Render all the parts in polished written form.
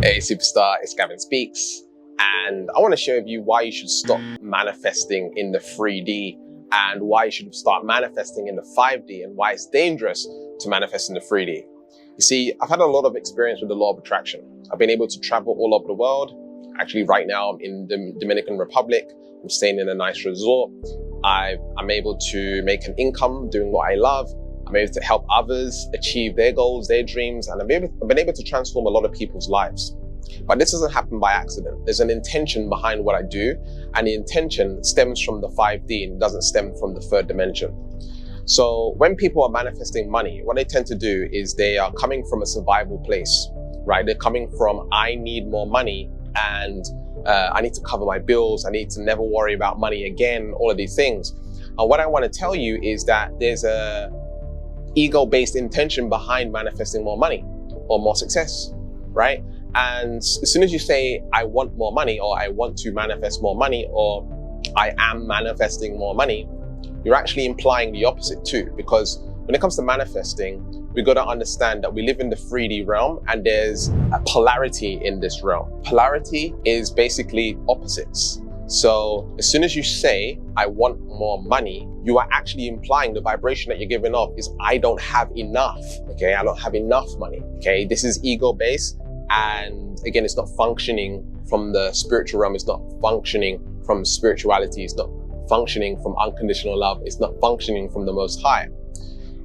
Hey superstar, it's Gavin Speaks, and I want to share with you why you should stop manifesting in the 3D and why you should start manifesting in the 5D and why it's dangerous to manifest in the 3D. You see, I've had a lot of experience with the law of attraction. I've been able to travel all over the world. Actually, right now I'm in the Dominican Republic. I'm staying in a nice resort. I'm able to make an income doing what I love. I'm able to help others achieve their goals, their dreams, and I've been able to transform a lot of people's lives. But this doesn't happen by accident. There's an intention behind what I do, and the intention stems from the 5D and doesn't stem from the third dimension. So when people are manifesting money, what they tend to do is they are coming from a survival place, right? They're coming from, I need more money and I need to cover my bills. I need to never worry about money again, all of these things. And what I want to tell you is that there's a ego-based intention behind manifesting more money or more success, right? And as soon as you say, I want more money, or I want to manifest more money, or I am manifesting more money, you're actually implying the opposite too. Because when it comes to manifesting, we got to understand that we live in the 3D realm and there's a polarity in this realm. Polarity is basically opposites. So as soon as you say, I want more money, you are actually implying the vibration that you're giving off is, I don't have enough, okay? I don't have enough money, okay? This is ego-based. And again, it's not functioning from the spiritual realm. It's not functioning from spirituality. It's not functioning from unconditional love. It's not functioning from the Most High.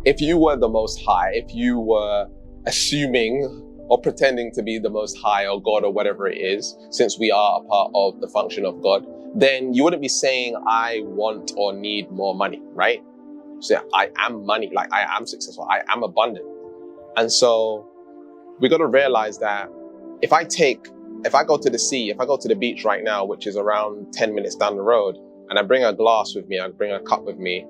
If you were the Most High, if you were assuming or pretending to be the Most High or God or whatever it is, since we are a part of the function of God, then you wouldn't be saying, I want or need more money, right? So I am money, like I am successful, I am abundant. And so we got to realize that if I go to the sea, if I go to the beach right now, which is around 10 minutes down the road, and I bring a glass with me, I bring a cup with me,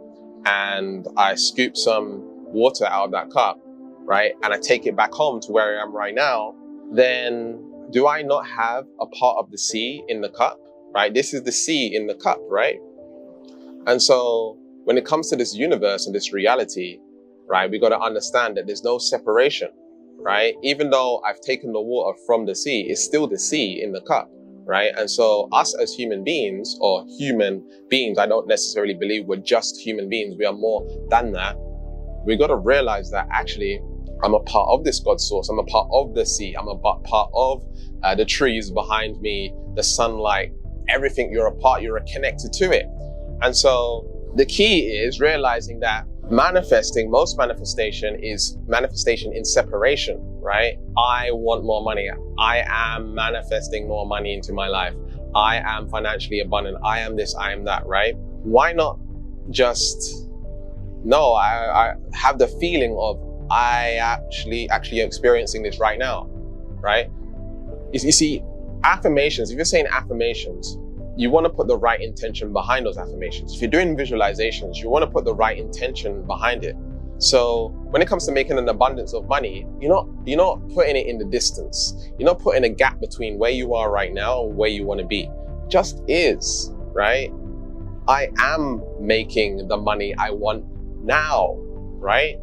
and I scoop some water out of that cup, right? And I take it back home to where I am right now, then do I not have a part of the sea in the cup, right? This is the sea in the cup, right? And so when it comes to this universe and this reality, right, we got to understand that there's no separation, right? Even though I've taken the water from the sea, it's still the sea in the cup, right? And so us as human beings, I don't necessarily believe we're just human beings. We are more than that. We got to realize that actually I'm a part of this God source. I'm a part of the sea. I'm a part of the trees behind me, the sunlight, everything. You're a part, you're connected to it. And so the key is realizing that most manifestation is manifestation in separation, right? I want more money. I am manifesting more money into my life. I am financially abundant. I am this, I am that, right? Why not just, no, I have the feeling of, I actually am experiencing this right now, right? You see, affirmations, if you're saying affirmations, you want to put the right intention behind those affirmations. If you're doing visualizations, you want to put the right intention behind it. So when it comes to making an abundance of money, you're not putting it in the distance. You're not putting a gap between where you are right now and where you want to be. It just is, right? I am making the money I want now, right?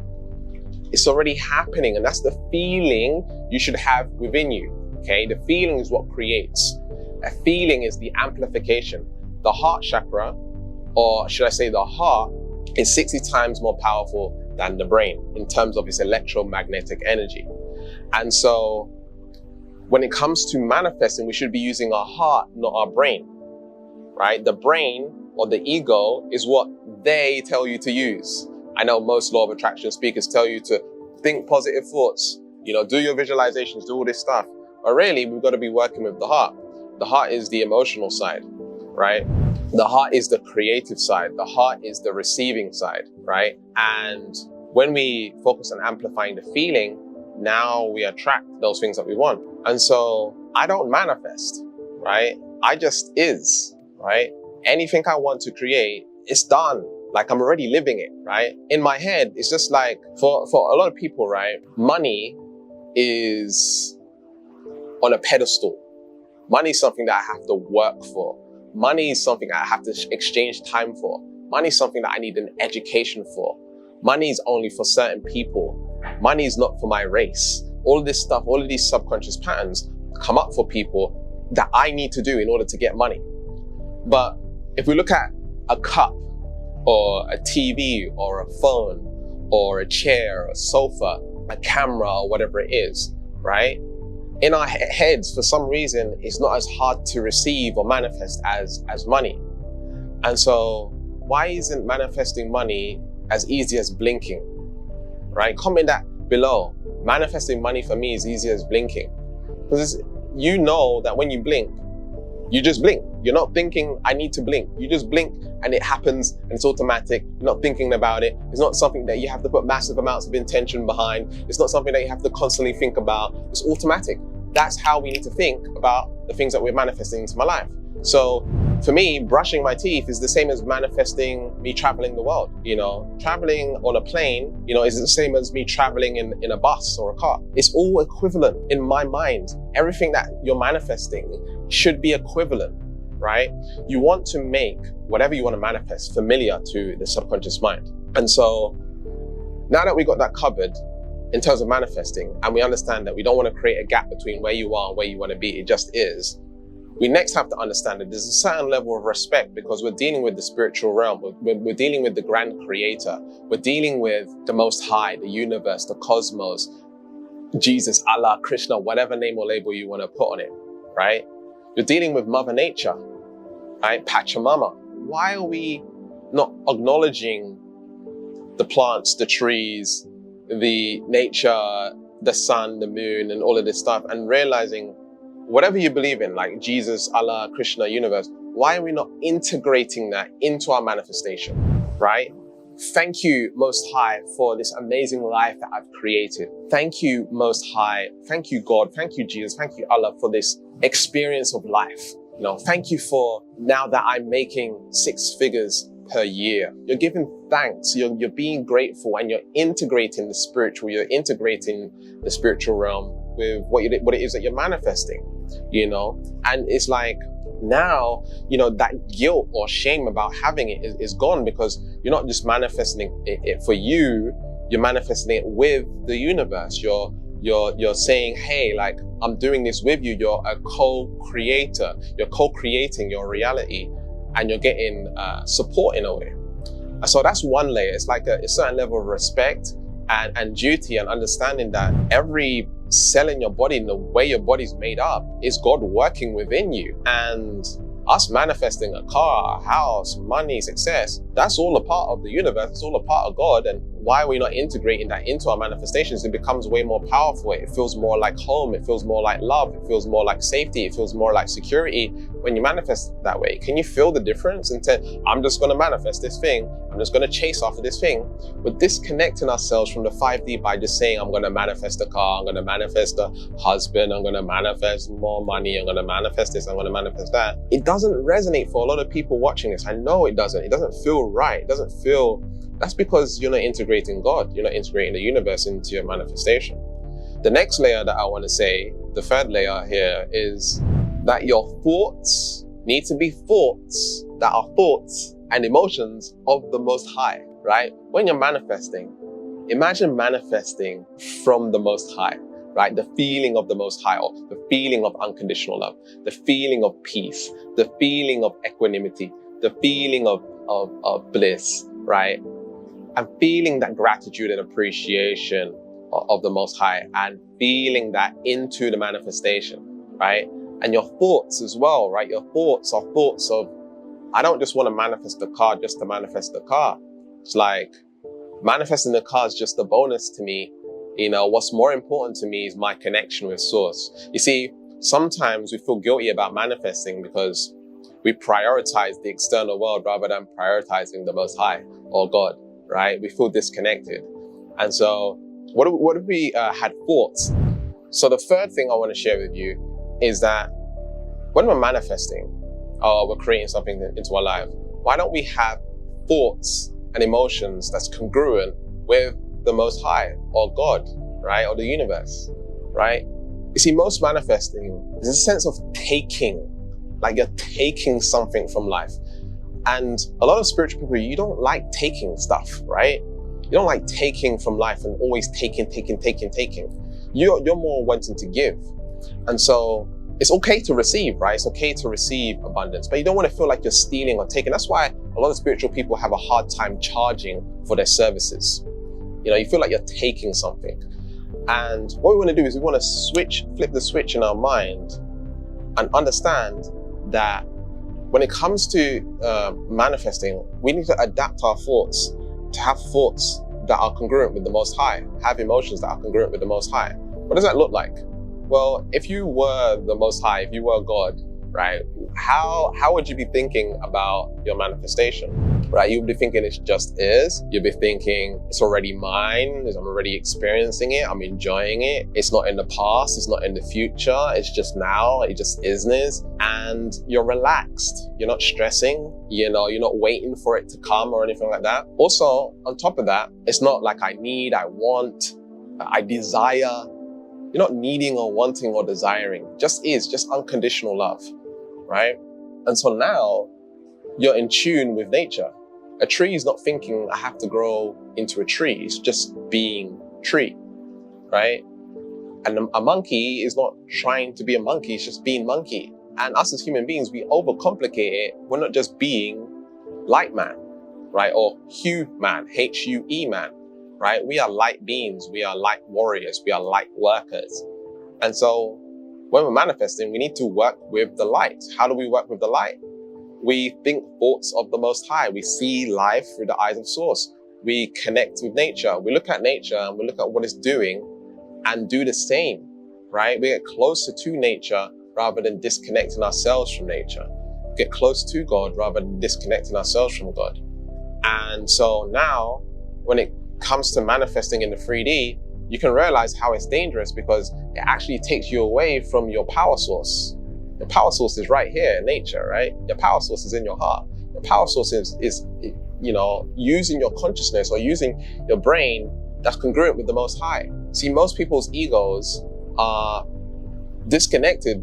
It's already happening, and that's the feeling you should have within you, okay? The feeling is what creates. A feeling is the amplification. The heart chakra, or should I say the heart, is 60 times more powerful than the brain in terms of its electromagnetic energy. And so when it comes to manifesting, we should be using our heart, not our brain, right? The brain or the ego is what they tell you to use. I know most law of attraction speakers tell you to think positive thoughts, do your visualizations, do all this stuff. But really, we've got to be working with the heart. The heart is the emotional side, right? The heart is the creative side. The heart is the receiving side, right? And when we focus on amplifying the feeling, now we attract those things that we want. And so I don't manifest, right? I just is, right? Anything I want to create, it's done. Like I'm already living it, right? In my head, it's just like, for a lot of people, right? Money is on a pedestal. Money is something that I have to work for. Money is something I have to exchange time for. Money is something that I need an education for. Money is only for certain people. Money is not for my race. All of this stuff, all of these subconscious patterns come up for people that I need to do in order to get money. But if we look at a cup or a TV or a phone or a chair, a sofa, a camera, or whatever it is, right? In our heads, for some reason, it's not as hard to receive or manifest as money. And so why isn't manifesting money as easy as blinking, right? Comment that below. Manifesting money for me is easy as blinking. Because you know that when you blink, you just blink. You're not thinking, I need to blink. You just blink and it happens and it's automatic. You're not thinking about it. It's not something that you have to put massive amounts of intention behind. It's not something that you have to constantly think about. It's automatic. That's how we need to think about the things that we're manifesting into my life. So for me, brushing my teeth is the same as manifesting me traveling the world. You know, traveling on a plane, you know, is the same as me traveling in a bus or a car. It's all equivalent in my mind. Everything that you're manifesting should be equivalent, right? You want to make whatever you want to manifest familiar to the subconscious mind. And so now that we got that covered in terms of manifesting, and we understand that we don't want to create a gap between where you are and where you want to be, it just is. We next have to understand that there's a certain level of respect because we're dealing with the spiritual realm. We're dealing with the grand creator. We're dealing with the Most High, the universe, the cosmos, Jesus, Allah, Krishna, whatever name or label you want to put on it, right? You're dealing with Mother Nature, right? Pachamama. Why are we not acknowledging the plants, the trees, the nature, the sun, the moon, and all of this stuff, and realizing whatever you believe in, like Jesus, Allah, Krishna, universe, why are we not integrating that into our manifestation, right? Thank you, Most High, for this amazing life that I've created. Thank you, Most High. Thank you, God. Thank you, Jesus. Thank you, Allah, for this experience of life. You know, thank you for now that I'm making 6 figures per year. You're giving thanks. You're being grateful, and you're integrating the spiritual. You're integrating the spiritual realm with what it is that you're manifesting, you know? And it's like, now, you know, that guilt or shame about having it is gone, because you're not just manifesting it for you, you're manifesting it with the universe. You're saying, hey, like, I'm doing this with you. You're a co-creator. You're co-creating your reality, and you're getting support in a way. So that's one layer. It's like a certain level of respect and duty, and understanding that every cell in your body and the way your body's made up is God working within you. And us manifesting a car, a house, money, success, that's all a part of the universe. It's all a part of God. And why are we not integrating that into our manifestations? It becomes way more powerful. It feels more like home. It feels more like love. It feels more like safety. It feels more like security when you manifest that way. Can you feel the difference? And say, I'm just going to manifest this thing. I'm just going to chase after this thing. We're disconnecting ourselves from the 5D by just saying, I'm going to manifest a car. I'm going to manifest a husband. I'm going to manifest more money. I'm going to manifest this. I'm going to manifest that. It doesn't resonate for a lot of people watching this. I know it doesn't. It doesn't feel right. It doesn't feel... That's because you're not integrating God. You're not integrating the universe into your manifestation. The next layer that I want to say, the third layer here, is that your thoughts need to be thoughts that are thoughts and emotions of the Most High, right? When you're manifesting, imagine manifesting from the Most High, right? The feeling of the Most High, or the feeling of unconditional love, the feeling of peace, the feeling of equanimity, the feeling of bliss, right? And feeling that gratitude and appreciation of the Most High, and feeling that into the manifestation, right? And your thoughts as well, right? Your thoughts are thoughts of, I don't just want to manifest the car just to manifest the car. It's like, manifesting the car is just a bonus to me. You know, what's more important to me is my connection with Source. You see, sometimes we feel guilty about manifesting because we prioritize the external world rather than prioritizing the Most High or God, right? We feel disconnected. And so what if we had thoughts? So the third thing I want to share with you is that when we're manifesting, or we're creating something into our life, why don't we have thoughts and emotions that's congruent with the Most High or God, right? Or the universe, right? You see, most manifesting is a sense of taking, like you're taking something from life. And a lot of spiritual people, you don't like taking stuff, right? You don't like taking from life and always taking. You're more wanting to give. And so it's okay to receive, right? It's okay to receive abundance, but you don't want to feel like you're stealing or taking. That's why a lot of spiritual people have a hard time charging for their services. You know, you feel like you're taking something. And what we want to do is we want to flip the switch in our mind and understand that when it comes to manifesting, we need to adapt our thoughts to have thoughts that are congruent with the Most High, have emotions that are congruent with the Most High. What does that look like? Well, if you were the Most High, if you were God, right, how would you be thinking about your manifestation, right? You'd be thinking it just is. You'd be thinking it's already mine. I'm already experiencing it. I'm enjoying it. It's not in the past. It's not in the future. It's just now. It just isness. And you're relaxed. You're not stressing. You know, you're not waiting for it to come or anything like that. Also, on top of that, it's not like I need, I want, I desire. You're not needing or wanting or desiring. Just unconditional love, right? And so now you're in tune with nature. A tree is not thinking I have to grow into a tree. It's just being tree, right? And a monkey is not trying to be a monkey. It's just being monkey. And us as human beings, we overcomplicate it. We're not just being light man, right? Or hue man, H-U-E man. Right? We are light beings. We are light warriors. We are light workers. And so when we're manifesting, we need to work with the light. How do we work with the light? We think thoughts of the Most High. We see life through the eyes of Source. We connect with nature. We look at nature and we look at what it's doing and do the same, right? We get closer to nature rather than disconnecting ourselves from nature. Get close to God rather than disconnecting ourselves from God. And so now, when it comes to manifesting in the 3D, you can realize how it's dangerous because it actually takes you away from your power source. The power source is right here in nature, right? Your power source is in your heart. Your power source is you know, using your consciousness or using your brain that's congruent with the Most High. See, most people's egos are disconnected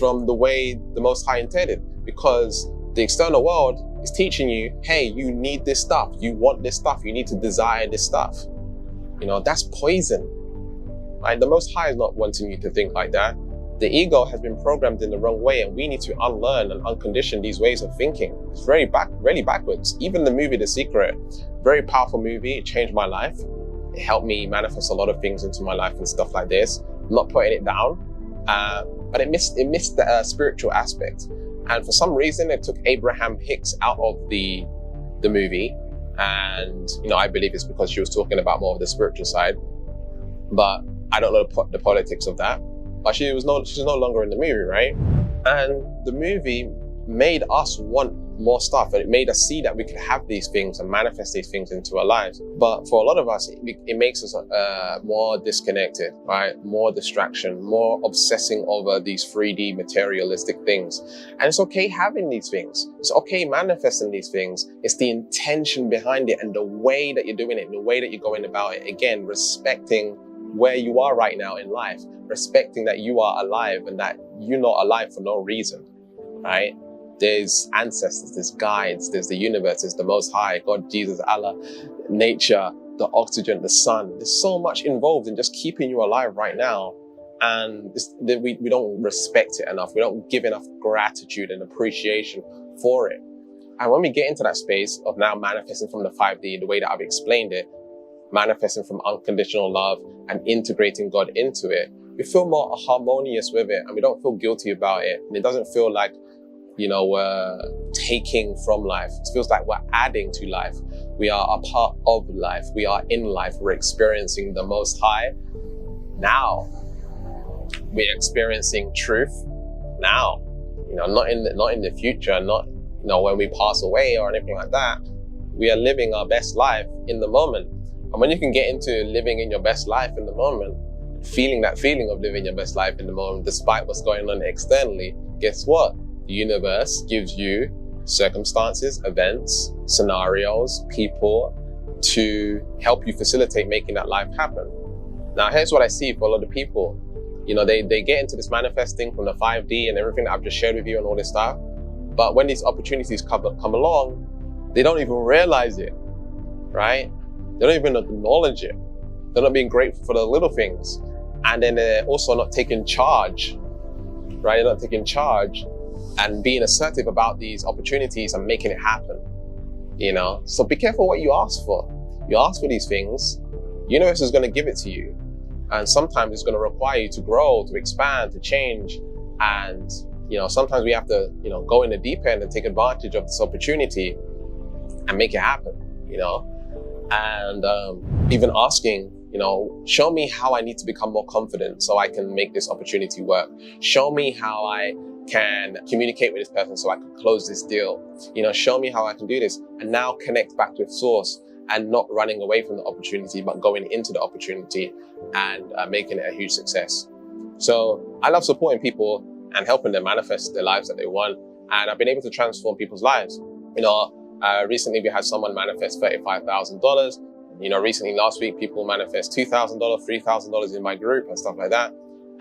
from the way the Most High intended because the external world is teaching you, hey, you need this stuff. You want this stuff. You need to desire this stuff. You know, that's poison, right? The Most High is not wanting you to think like that. The ego has been programmed in the wrong way, and we need to unlearn and uncondition these ways of thinking. It's really backwards. Even the movie The Secret, very powerful movie. It changed my life. It helped me manifest a lot of things into my life and stuff like this. I'm not putting it down, but it missed the spiritual aspect. And for some reason, it took Abraham Hicks out of the movie. And, you know, I believe it's because she was talking about more of the spiritual side. But I don't know the politics of that. But she's no longer in the movie, right? And the movie made us want more stuff. And it made us see that we could have these things and manifest these things into our lives. But for a lot of us, it makes us more disconnected, right? More distraction, more obsessing over these 3D materialistic things. And it's okay having these things. It's okay manifesting these things. It's the intention behind it and the way that you're doing it, the way that you're going about it. Again, respecting where you are right now in life, respecting that you are alive and that you're not alive for no reason, right? There's ancestors, there's guides, there's the universe, there's the Most High, God, Jesus, Allah, nature, the oxygen, the sun. There's so much involved in just keeping you alive right now. And we don't respect it enough. We don't give enough gratitude and appreciation for it. And when we get into that space of now manifesting from the 5D, the way that I've explained it, manifesting from unconditional love and integrating God into it, we feel more harmonious with it and we don't feel guilty about it. And it doesn't feel like, you know, we're taking from life. It feels like we're adding to life. We are a part of life. We are in life. We're experiencing the Most High now. We're experiencing truth now. You know, not in the future, not, you know, when we pass away or anything like that. We are living our best life in the moment. And when you can get into living in your best life in the moment, feeling that feeling of living your best life in the moment, despite what's going on externally, guess what? The universe gives you circumstances, events, scenarios, people to help you facilitate making that life happen. Now, here's what I see for a lot of people. You know, they get into this manifesting from the 5D and everything that I've just shared with you and all this stuff. But when these opportunities come along, they don't even realize it, right? They don't even acknowledge it. They're not being grateful for the little things. And then they're also not taking charge, right? They're not taking charge and being assertive about these opportunities and making it happen, you know? So be careful what you ask for. You ask for these things, universe is going to give it to you. And sometimes it's going to require you to grow, to expand, to change. And, you know, sometimes we have to, you know, go in the deep end and take advantage of this opportunity and make it happen, you know? And even asking, you know, show me how I need to become more confident so I can make this opportunity work. Show me how I can communicate with this person so I can close this deal. You know, show me how I can do this. And now connect back with source and not running away from the opportunity, but going into the opportunity and making it a huge success. So I love supporting people and helping them manifest the lives that they want. And I've been able to transform people's lives. You know, recently we had someone manifest $35,000. You know, recently last week, people manifest $2,000, $3,000 in my group and stuff like that.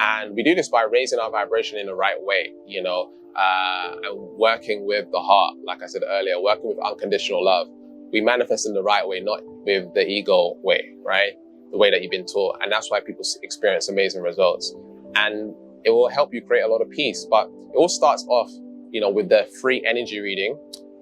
And we do this by raising our vibration in the right way, you know, and working with the heart, like I said earlier, working with unconditional love. We manifest in the right way, not with the ego way, right? The way that you've been taught. And that's why people experience amazing results. And it will help you create a lot of peace. But it all starts off, you know, with the free energy reading.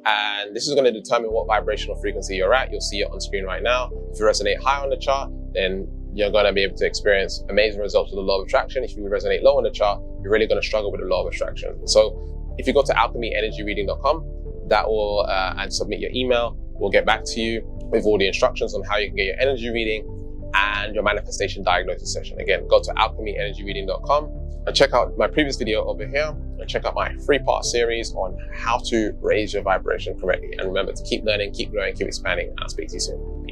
And this is going to determine what vibrational frequency you're at. You'll see it on screen right now. If you resonate high on the chart, then you're going to be able to experience amazing results with the law of attraction. If you resonate low on the chart, you're really going to struggle with the law of attraction. So if you go to alchemyenergyreading.com, that will, and submit your email, we'll get back to you with all the instructions on how you can get your energy reading and your manifestation diagnosis session. Again, go to alchemyenergyreading.com and check out my previous video over here and check out my 3-part series on how to raise your vibration correctly. And remember to keep learning, keep growing, keep expanding, and I'll speak to you soon.